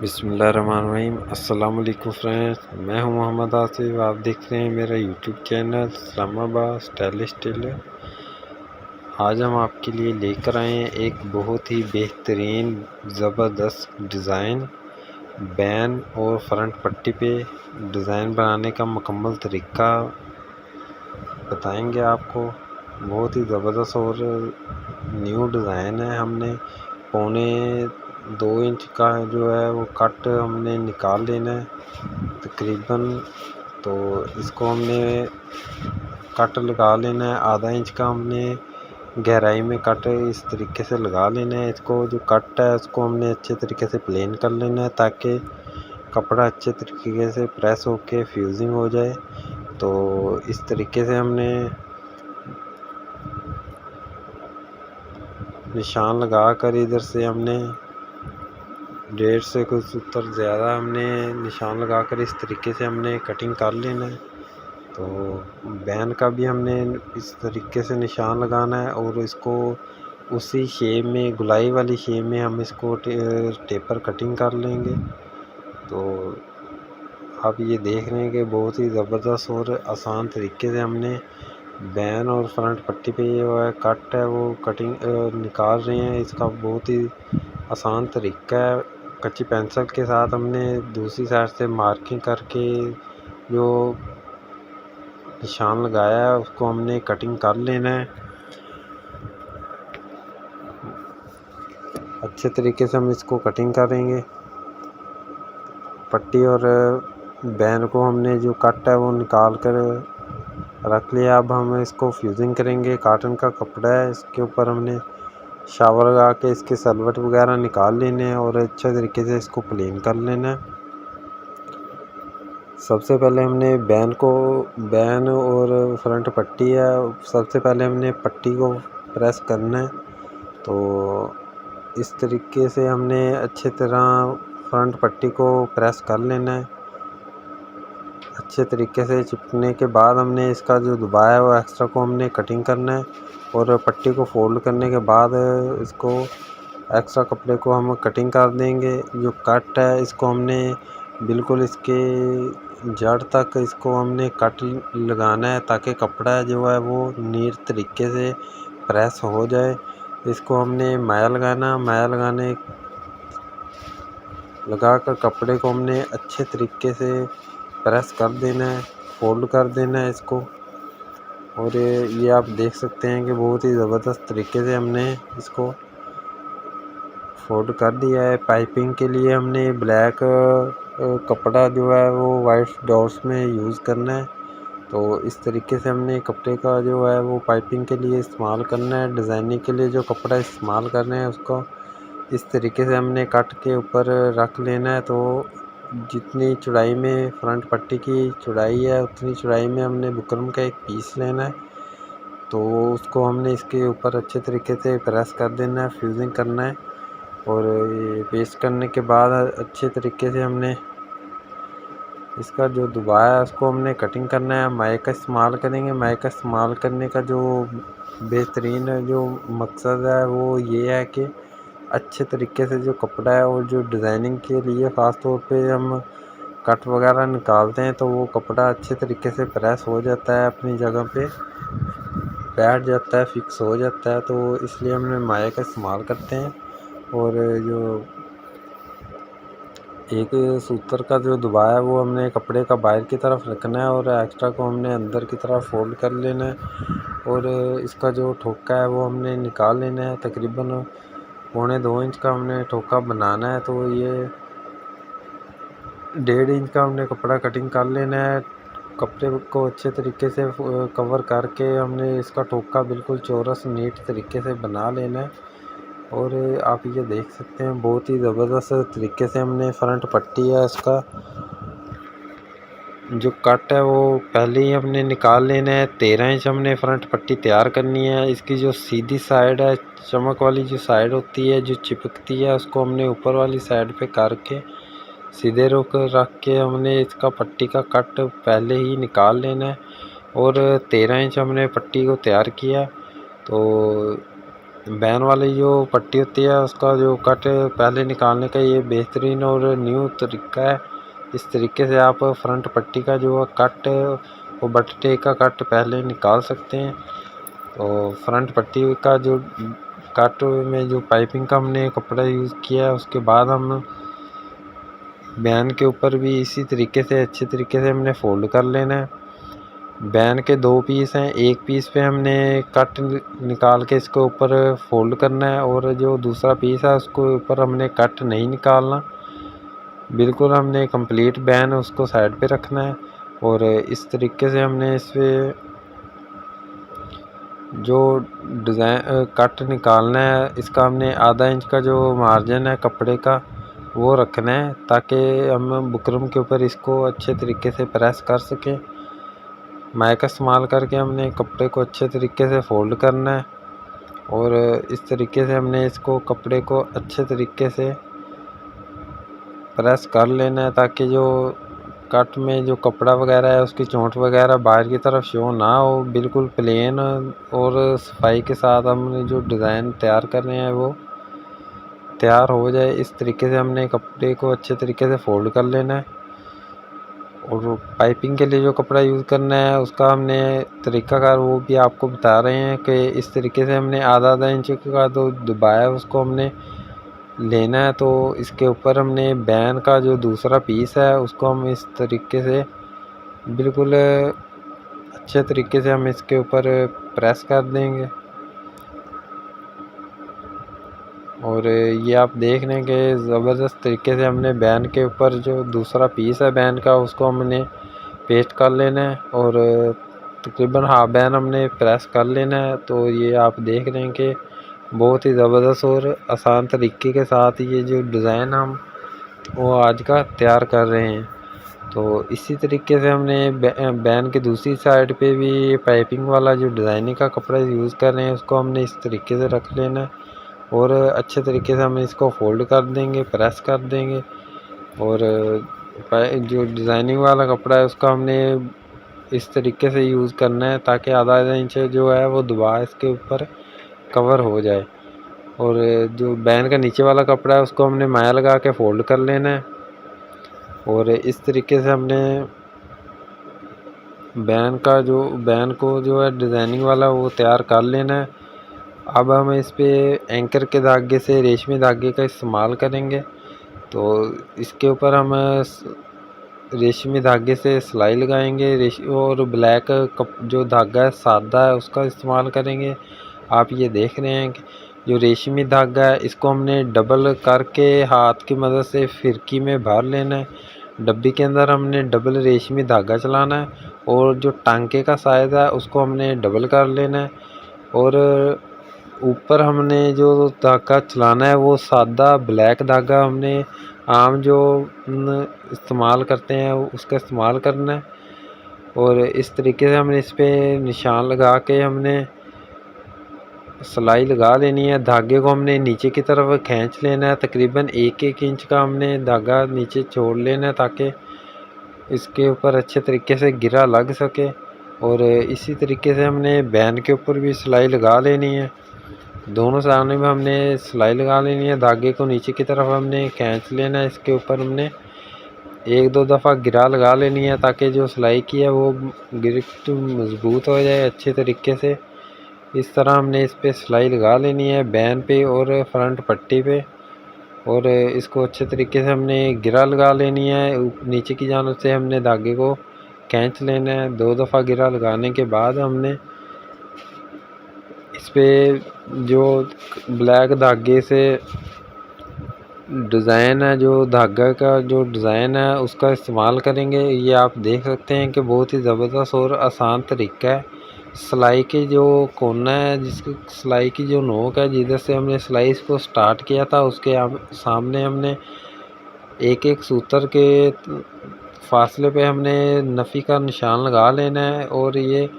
बिस्मिल्लाहिर्रहमानिर्रहीम। अस्सलाम वालेकुम फ्रेंड्स, मैं हूं मोहम्मद आसिफ। आप देख रहे हैं मेरा YouTube channel Islamabad stylish tailor. आज हम आपके लिए लेकर आए हैं एक बहुत ही बेहतरीन ज़बरदस्त डिज़ाइन। बैन और फ्रंट पट्टी पे डिज़ाइन बनाने का मुकम्मल तरीका बताएंगे आपको। बहुत ही ज़बरदस्त और न्यू डिज़ाइन है। हमने 2.25 इंच का जो है वो कट हमने निकाल लेना है तकरीबन। तो इसको हमने कट लगा लेना है। आधा इंच का हमने गहराई में कट इस तरीके से लगा लेना है। इसको जो कट है उसको हमने अच्छे तरीके से प्लेन कर लेना है ताकि कपड़ा अच्छे तरीके से प्रेस होके फ्यूजिंग हो जाए। तो इस तरीके से हमने निशान लगा कर इधर से हमने 1.5 से कुछ उत्तर ज़्यादा हमने निशान लगा कर इस तरीके से हमने कटिंग कर लेना है। तो बैन का भी हमने इस तरीके से निशान लगाना है और इसको उसी शेप में, गुलाई वाली शेप में हम इसको टेपर कटिंग कर लेंगे। तो आप ये देख रहे हैं कि बहुत ही ज़बरदस्त और आसान तरीके से हमने बैन और फ्रंट पट्टी पे जो है कट है वो कटिंग निकाल रहे हैं। इसका बहुत ही आसान तरीका है। कच्ची पेंसिल के साथ हमने दूसरी साइड से मार्किंग करके जो निशान लगाया है उसको हमने कटिंग कर लेना है। अच्छे तरीके से हम इसको कटिंग करेंगे। पट्टी और बैन को हमने जो कट है वो निकाल कर रख लिया। अब हम इसको फ्यूजिंग करेंगे। कॉटन का कपड़ा है, इसके ऊपर हमने शावर लगा के इसके सलवट वगैरह निकाल लेने हैं और अच्छे तरीके से इसको प्लेन कर लेना है। सबसे पहले हमने बैन और फ्रंट पट्टी है, सबसे पहले हमने पट्टी को प्रेस करना है। तो इस तरीके से हमने अच्छे तरह फ्रंट पट्टी को प्रेस कर लेना है। अच्छे तरीके से चिपकने के बाद हमने इसका जो दबाया है वो एक्स्ट्रा को हमने कटिंग करना है और पट्टी को फोल्ड करने के बाद इसको एक्स्ट्रा कपड़े को हम कटिंग कर देंगे। जो कट है इसको हमने बिल्कुल इसके जड़ तक इसको हमने कट लगाना है ताकि कपड़ा जो है वो नीट तरीके से प्रेस हो जाए। इसको हमने माया लगाने लगा कर कपड़े को हमने अच्छे तरीके से प्रेस कर देना है, फोल्ड कर देना है इसको। और ये आप देख सकते हैं कि बहुत ही ज़बरदस्त तरीके से हमने इसको फोल्ड कर दिया है। पाइपिंग के लिए हमने ब्लैक कपड़ा जो है वो वाइट डॉट्स में यूज़ करना है। तो इस तरीके से हमने कपड़े का जो है वो पाइपिंग के लिए इस्तेमाल करना है। डिज़ाइनिंग के लिए जो कपड़ा इस्तेमाल करना है उसको इस तरीके से हमने कट के ऊपर रख लेना है। तो जितनी चौड़ाई में फ्रंट पट्टी की चौड़ाई है उतनी चौड़ाई में हमने बुकरम का एक पीस लेना है। तो उसको हमने इसके ऊपर अच्छे तरीके से प्रेस कर देना है, फ्यूजिंग करना है। और ये पेस्ट करने के बाद अच्छे तरीके से हमने इसका जो दबाया है उसको हमने कटिंग करना है। माए का इस्तेमाल करेंगे। माए का इस्तेमाल करने का जो बेहतरीन जो मकसद है वो ये है कि अच्छे तरीके से जो कपड़ा है और जो डिज़ाइनिंग के लिए ख़ास तौर पे हम कट वगैरह निकालते हैं तो वो कपड़ा अच्छे तरीके से प्रेस हो जाता है, अपनी जगह पे बैठ जाता है, फिक्स हो जाता है। तो इसलिए हमने माया का इस्तेमाल करते हैं। और जो एक सूत्र का जो दबाया है वो हमने कपड़े का बाहर की तरफ रखना है और एक्स्ट्रा को हमने अंदर की तरफ फोल्ड कर लेना है। और इसका जो ठोका है वो हमने निकाल लेना है। तकरीबन 2.25 इंच का हमने ठोका बनाना है। तो ये 1.5 इंच का हमने कपड़ा कटिंग कर लेना है। कपड़े को अच्छे तरीके से कवर करके हमने इसका ठोका बिल्कुल चौरस नीट तरीके से बना लेना है। और आप ये देख सकते हैं बहुत ही ज़बरदस्त तरीके से हमने फ्रंट पट्टी है उसका जो कट है वो पहले ही हमने निकाल लेना है। 13 इंच हमने फ्रंट पट्टी तैयार करनी है। इसकी जो सीधी साइड है, चमक वाली जो साइड होती है जो चिपकती है, उसको हमने ऊपर वाली साइड पे करके सीधे रख के हमने इसका पट्टी का कट पहले ही निकाल लेना है। और 13 इंच हमने पट्टी को तैयार किया। तो बैन वाली जो पट्टी होती है उसका जो कट पहले निकालने का ये बेहतरीन और न्यू तरीका है। इस तरीके से आप फ्रंट पट्टी का जो कट वो बट्टे का कट पहले निकाल सकते हैं। तो फ्रंट पट्टी का जो कट में जो पाइपिंग का हमने कपड़ा यूज़ किया है उसके बाद हम बैन के ऊपर भी इसी तरीके से अच्छे तरीके से हमने फोल्ड कर लेना है। बैन के 2 पीस हैं, एक पीस पे हमने कट निकाल के इसके ऊपर फोल्ड करना है और जो दूसरा पीस है उसको ऊपर हमने कट नहीं निकालना, बिल्कुल हमने कंप्लीट बैन उसको साइड पे रखना है। और इस तरीके से हमने इस पर जो डिज़ाइन कट निकालना है इसका हमने आधा इंच का जो मार्जिन है कपड़े का वो रखना है ताकि हम बुकरम के ऊपर इसको अच्छे तरीके से प्रेस कर सकें। माइक का इस्तेमाल करके हमने कपड़े को अच्छे तरीके से फोल्ड करना है और इस तरीके से हमने इसको कपड़े को अच्छे तरीके से प्रेस कर लेना है ताकि जो कट में जो कपड़ा वगैरह है उसकी चोंट वगैरह बाहर की तरफ शो ना हो, बिल्कुल प्लेन और सफाई के साथ हमने जो डिज़ाइन तैयार कर रहे हैं वो तैयार हो जाए। इस तरीके से हमने कपड़े को अच्छे तरीके से फोल्ड कर लेना है। और पाइपिंग के लिए जो कपड़ा यूज़ करना है उसका हमने तरीक़ाकार वो भी आपको बता रहे हैं कि इस तरीके से हमने आधा इंच का जो दबाया उसको हमने लेना है। तो इसके ऊपर हमने बैन का जो दूसरा पीस है उसको हम इस तरीके से बिल्कुल अच्छे तरीके से हम इसके ऊपर प्रेस कर देंगे। और ये आप देख रहे हैं कि ज़बरदस्त तरीके से हमने बैन के ऊपर जो दूसरा पीस है बैन का उसको हमने पेस्ट कर लेना है और तकरीबन हाफ बैन हमने प्रेस कर लेना है। तो ये आप देख रहे हैं कि बहुत ही ज़बरदस्त और आसान तरीके के साथ ये जो डिज़ाइन हम वो आज का तैयार कर रहे हैं। तो इसी तरीके से हमने बैन की दूसरी साइड पे भी पाइपिंग वाला जो डिज़ाइनिंग का कपड़ा यूज़ कर रहे हैं उसको हमने इस तरीके से रख लेना है और अच्छे तरीके से हम इसको फोल्ड कर देंगे, प्रेस कर देंगे। और जो डिज़ाइनिंग वाला कपड़ा है उसका हमने इस तरीके से यूज़ करना है ताकि आधा इंच जो है वो दबा इसके ऊपर कवर हो जाए। और जो बैन का नीचे वाला कपड़ा है उसको हमने माया लगा के फोल्ड कर लेना है और इस तरीके से हमने बैन को जो है डिज़ाइनिंग वाला वो तैयार कर लेना है। अब हम इस पे एंकर के धागे से रेशमी धागे का इस्तेमाल करेंगे। तो इसके ऊपर हम रेशमी धागे से सिलाई लगाएंगे और ब्लैक जो धागा है सादा है उसका इस्तेमाल करेंगे। आप ये देख रहे हैं कि जो रेशमी धागा है इसको हमने डबल करके हाथ की मदद से फिरकी में भर लेना है। डब्बी के अंदर हमने डबल रेशमी धागा चलाना है और जो टांके का साइज़ है उसको हमने डबल कर लेना है। और ऊपर हमने जो धागा चलाना है वो सादा ब्लैक धागा हमने आम जो इस्तेमाल करते हैं उसका इस्तेमाल करना है। और इस तरीके से हमने इस पर निशान लगा के हमने सिलाई लगा लेनी है। धागे को हमने नीचे की तरफ खींच लेना है, तकरीबन 1-1 इंच का हमने धागा नीचे छोड़ लेना है ताकि इसके ऊपर अच्छे तरीके से गिरा लग सके। और इसी तरीके से हमने बैन के ऊपर भी सिलाई लगा लेनी है। दोनों सामने में हमने सिलाई लगा लेनी है। धागे को नीचे की तरफ हमने खींच लेना है, इसके ऊपर हमने 1-2 दफ़ा गिरा लगा लेनी है ताकि जो सिलाई की है वो गिरफ्त मज़बूत हो जाए अच्छे तरीके से। इस तरह हमने इस पे सिलाई लगा लेनी है बैन पे और फ्रंट पट्टी पे। और इसको अच्छे तरीके से हमने गिरा लगा लेनी है। नीचे की जानिब से हमने धागे को खींच लेना है। 2 दफ़ा गिरा लगाने के बाद हमने इस पे जो ब्लैक धागे से डिज़ाइन है, जो धागा का जो डिज़ाइन है उसका इस्तेमाल करेंगे। ये आप देख सकते हैं कि बहुत ही ज़बरदस्त और आसान तरीका है। सिलाई की जो कोना है जिसकी सिलाई की जो नोक है जिधर से हमने सिलाई को स्टार्ट किया था उसके सामने हमने एक सूत्र के फासले पे हमने नफ़ी का निशान लगा लेना है और ये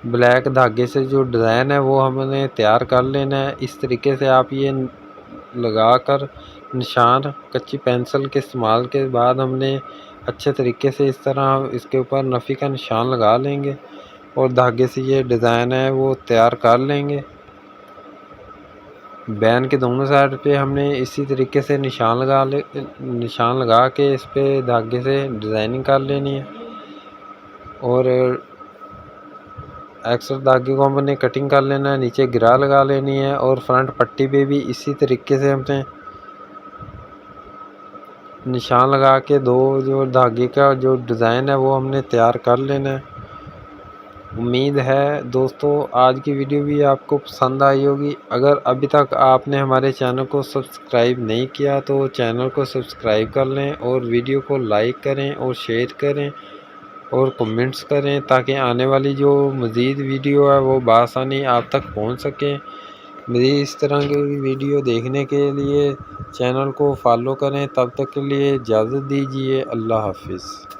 ब्लैक धागे से जो डिज़ाइन है वो हमने तैयार कर लेना है। इस तरीके से आप ये लगाकर निशान कच्ची पेंसिल के इस्तेमाल के बाद हमने अच्छे तरीके से इस तरह इसके ऊपर नफ़ी का निशान लगा लेंगे और धागे से ये डिज़ाइन है वो तैयार कर लेंगे। बैन के दोनों साइड पे हमने इसी तरीके से निशान लगा के इस पे धागे से डिज़ाइनिंग कर लेनी है। और एक्स्ट्रा धागे को हमने कटिंग कर लेना है, नीचे गिरा लगा लेनी है। और फ्रंट पट्टी पे भी इसी तरीके से हमने निशान लगा के दो जो धागे का जो डिज़ाइन है वो हमने तैयार कर लेना है। उम्मीद है दोस्तों आज की वीडियो भी आपको पसंद आई होगी। अगर अभी तक आपने हमारे चैनल को सब्सक्राइब नहीं किया तो चैनल को सब्सक्राइब कर लें और वीडियो को लाइक करें और शेयर करें और कमेंट्स करें, ताकि आने वाली जो मज़ीद वीडियो है वो बआसानी आप तक पहुंच सके। मेरी इस तरह की वीडियो देखने के लिए चैनल को फॉलो करें। तब तक के लिए इजाज़त दीजिए। अल्लाह हाफिज़।